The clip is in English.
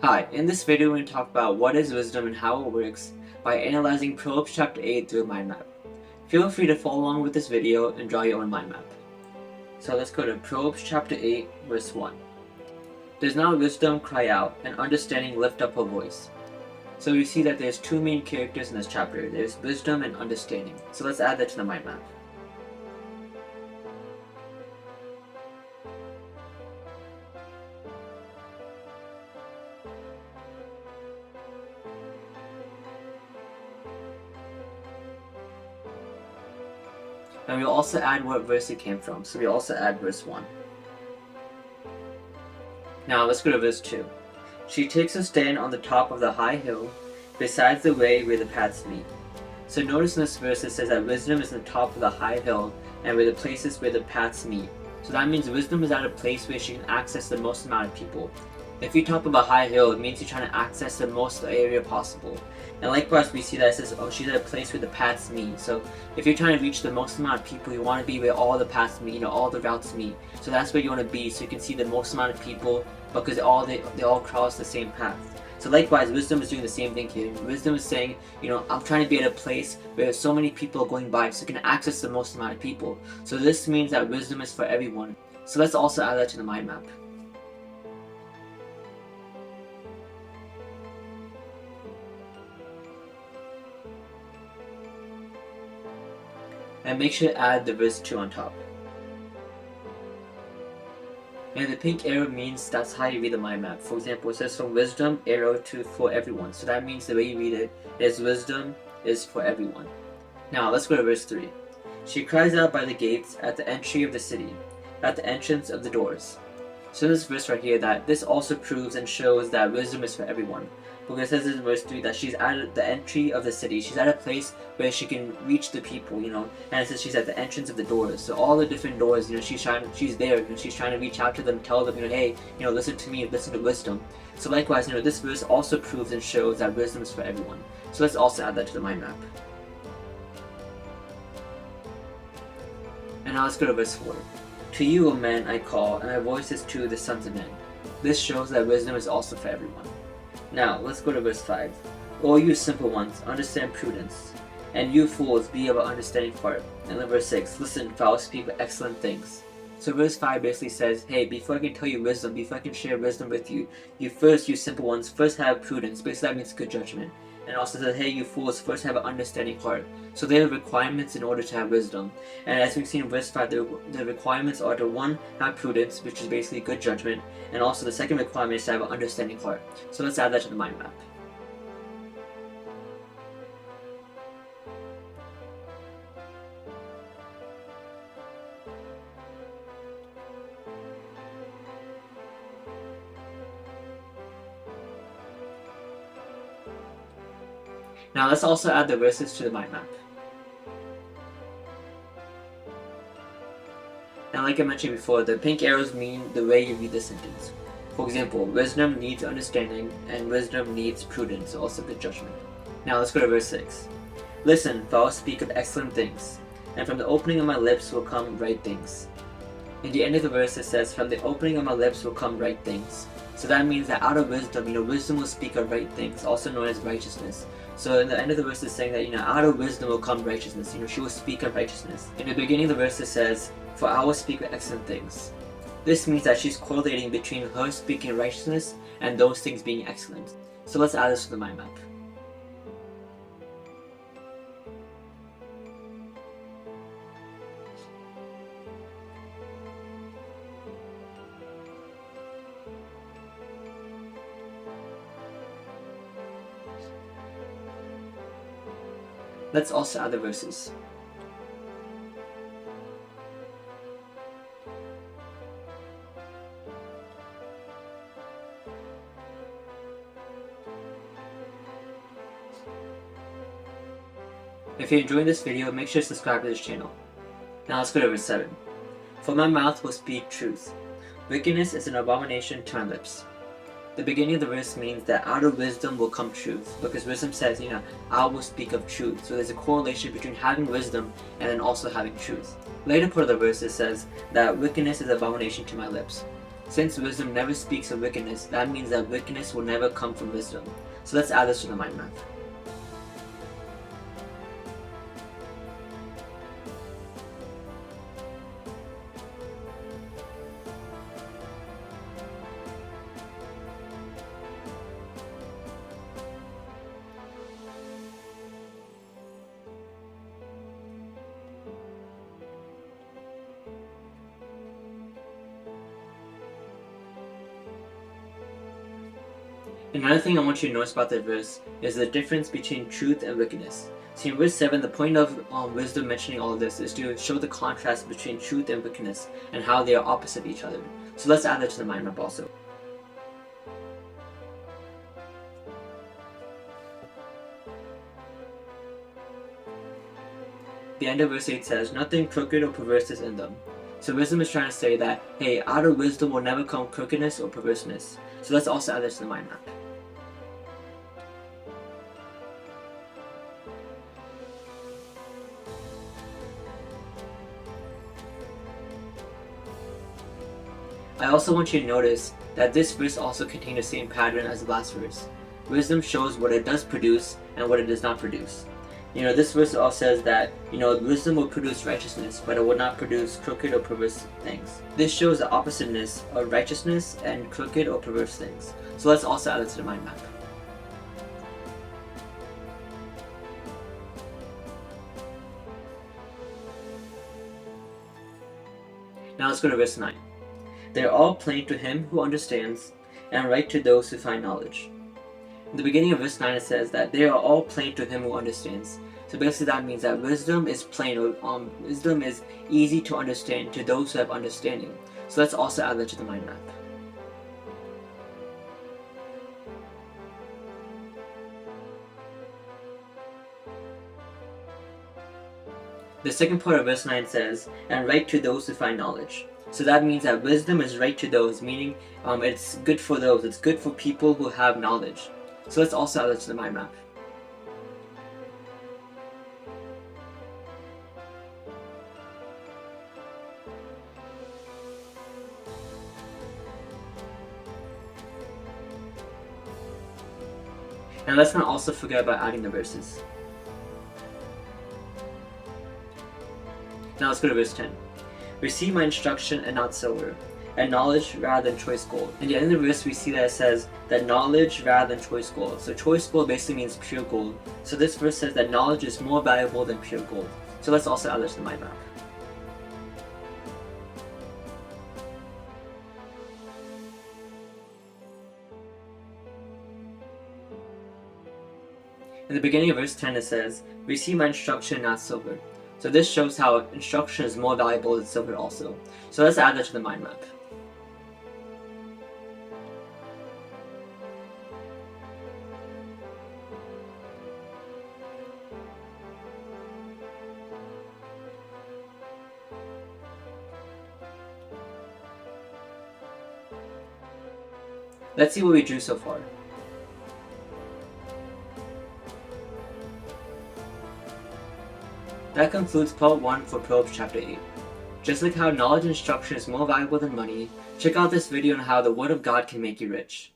Hi, in this video we're going to talk about what is wisdom and how it works by analyzing Proverbs chapter 8 through a mind map. Feel free to follow along with this video and draw your own mind map. So let's go to Proverbs chapter 8 verse 1. Does not wisdom cry out and understanding lift up her voice? So we see that there's two main characters in this chapter. There's wisdom and understanding. So let's add that to the mind map. And we'll also add what verse it came from. So we'll also add verse 1. Now let's go to verse 2. She takes her stand on the top of the high hill, besides the way where the paths meet. So notice in this verse it says that wisdom is on the top of the high hill and where the places where the paths meet. So that means wisdom is at a place where she can access the most amount of people. If you're top of a high hill, it means you're trying to access the most area possible. And likewise, we see that it says, she's at a place where the paths meet. So if you're trying to reach the most amount of people, you want to be where all the paths meet, all the routes meet. So that's where you want to be, so you can see the most amount of people, because they all cross the same path. So likewise, wisdom is doing the same thing here. Wisdom is saying, I'm trying to be at a place where there's so many people going by, so you can access the most amount of people. So this means that wisdom is for everyone. So let's also add that to the mind map. And make sure to add the verse 2 on top. And the pink arrow means that's how you read the mind map. For example, it says from wisdom, arrow to for everyone. So that means the way you read it is wisdom is for everyone. Now let's go to verse 3. She cries out by the gates at the entry of the city, at the entrance of the doors. So this verse right here, that this also proves and shows that wisdom is for everyone. Because it says in verse 3 that she's at the entry of the city. She's at a place where she can reach the people, and it says she's at the entrance of the doors. So all the different doors, she's there, and she's trying to reach out to them, tell them, hey, listen to me, listen to wisdom. So likewise, this verse also proves and shows that wisdom is for everyone. So let's also add that to the mind map. And now let's go to verse 4. To you, O men, I call, and my voice is to the sons of men. This shows that wisdom is also for everyone. Now, let's go to verse 5. O you simple ones, understand prudence, and you fools, be of an understanding heart. And then verse 6, listen, for I will speak of excellent things. So verse 5 basically says, hey, before I can tell you wisdom, before I can share wisdom with you, you simple ones, first have prudence. Basically that means good judgment. And also says, hey, you fools, first have an understanding heart. So there are requirements in order to have wisdom. And as we've seen in verse 5, the requirements are to 1, have prudence, which is basically good judgment. And also the second requirement is to have an understanding heart. So let's add that to the mind map. Now let's also add the verses to the mind map. Now like I mentioned before, the pink arrows mean the way you read the sentence. For example, wisdom needs understanding and wisdom needs prudence, also good judgment. Now let's go to verse 6. Listen, for I will speak of excellent things, and from the opening of my lips will come right things. In the end of the verse it says, from the opening of my lips will come right things. So that means that out of wisdom, wisdom will speak of right things, also known as righteousness. So in the end of the verse is saying that, out of wisdom will come righteousness. She will speak of righteousness. In the beginning of the verse it says, for I will speak of excellent things. This means that she's correlating between her speaking righteousness and those things being excellent. So let's add this to the mind map. Let's also add the verses. If you're enjoying this video, make sure to subscribe to this channel. Now let's go to verse 7. For my mouth will speak truth. Wickedness is an abomination to my lips. The beginning of the verse means that out of wisdom will come truth, because wisdom says, I will speak of truth. So there's a correlation between having wisdom and then also having truth. Later part of the verse it says that wickedness is abomination to my lips. Since wisdom never speaks of wickedness, that means that wickedness will never come from wisdom. So let's add this to the mind map. Another thing I want you to notice about that verse is the difference between truth and wickedness. See, in verse 7, the point of wisdom mentioning all of this is to show the contrast between truth and wickedness and how they are opposite of each other. So let's add that to the mind map also. The end of verse 8 says, "Nothing crooked or perverse is in them." So wisdom is trying to say that, hey, out of wisdom will never come crookedness or perverseness. So let's also add this to the mind map. I also want you to notice that this verse also contains the same pattern as the last verse. Wisdom shows what it does produce and what it does not produce. This verse also says that, wisdom will produce righteousness, but it will not produce crooked or perverse things. This shows the oppositeness of righteousness and crooked or perverse things. So let's also add it to the mind map. Now let's go to verse 9. "They are all plain to him who understands, and right to those who find knowledge." In the beginning of verse 9 it says that they are all plain to him who understands. So basically that means that wisdom is plain, or wisdom is easy to understand to those who have understanding. So let's also add that to the mind map. The second part of verse 9 says, "and right to those who find knowledge." So that means that wisdom is right to those, meaning it's good for those, it's good for people who have knowledge. So let's also add that to the mind map. And let's not also forget about adding the verses. Now let's go to verse 10. "Receive my instruction and not silver, and knowledge rather than choice gold." In the end of the verse we see that it says that knowledge rather than choice gold. So choice gold basically means pure gold. So this verse says that knowledge is more valuable than pure gold. So let's also add this to the mind map. In the beginning of verse 10 it says, "Receive my instruction, not silver." So this shows how instruction is more valuable than silver also. So let's add that to the mind map. Let's see what we drew so far. That concludes part 1 for Proverbs chapter 8. Just like how knowledge and instruction is more valuable than money, check out this video on how the Word of God can make you rich.